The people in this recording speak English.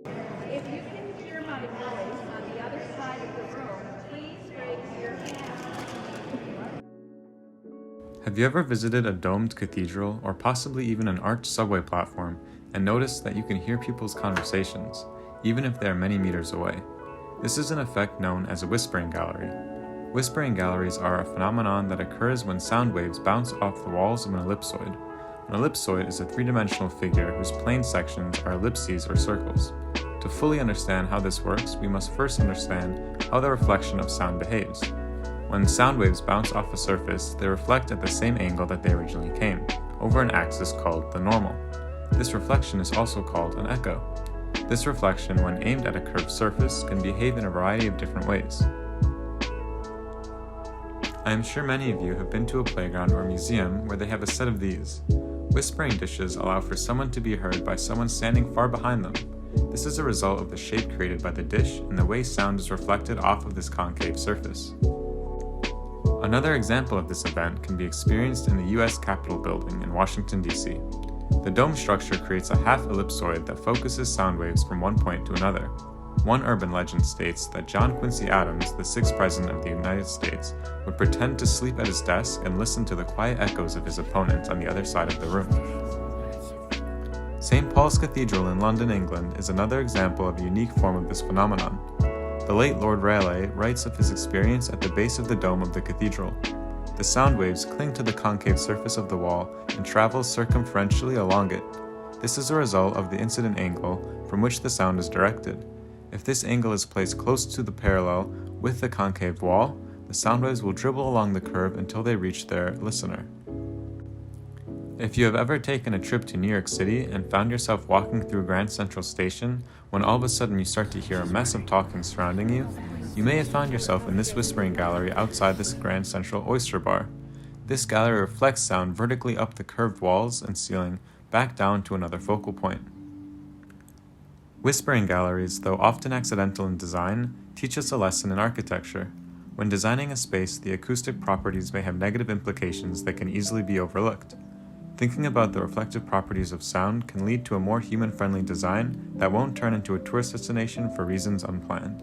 If you can hear my voice on the other side of the room, please raise your hand. Have you ever visited a domed cathedral or possibly even an arched subway platform and noticed that you can hear people's conversations, even if they are many meters away? This is an effect known as a whispering gallery. Whispering galleries are a phenomenon that occurs when sound waves bounce off the walls of an ellipsoid. An ellipsoid is a three-dimensional figure whose plane sections are ellipses or circles. To fully understand how this works, we must first understand how the reflection of sound behaves. When sound waves bounce off a surface, they reflect at the same angle that they originally came, over an axis called the normal. This reflection is also called an echo. This reflection, when aimed at a curved surface, can behave in a variety of different ways. I am sure many of you have been to a playground or museum where they have a set of these. Whispering dishes allow for someone to be heard by someone standing far behind them. This is a result of the shape created by the dish and the way sound is reflected off of this concave surface. Another example of this event can be experienced in the U.S. Capitol building in Washington, D.C. The dome structure creates a half ellipsoid that focuses sound waves from one point to another. One urban legend states that John Quincy Adams, the 6th President of the United States, would pretend to sleep at his desk and listen to the quiet echoes of his opponent on the other side of the room. St. Paul's Cathedral in London, England is another example of a unique form of this phenomenon. The late Lord Rayleigh writes of his experience at the base of the dome of the cathedral. The sound waves cling to the concave surface of the wall and travel circumferentially along it. This is a result of the incident angle from which the sound is directed. If this angle is placed close to the parallel with the concave wall, the sound waves will dribble along the curve until they reach their listener. If you have ever taken a trip to New York City and found yourself walking through Grand Central Station when all of a sudden you start to hear a mess of talking surrounding you, you may have found yourself in this whispering gallery outside this Grand Central Oyster Bar. This gallery reflects sound vertically up the curved walls and ceiling back down to another focal point. Whispering galleries, though often accidental in design, teach us a lesson in architecture. When designing a space, the acoustic properties may have negative implications that can easily be overlooked. Thinking about the reflective properties of sound can lead to a more human-friendly design that won't turn into a tourist destination for reasons unplanned.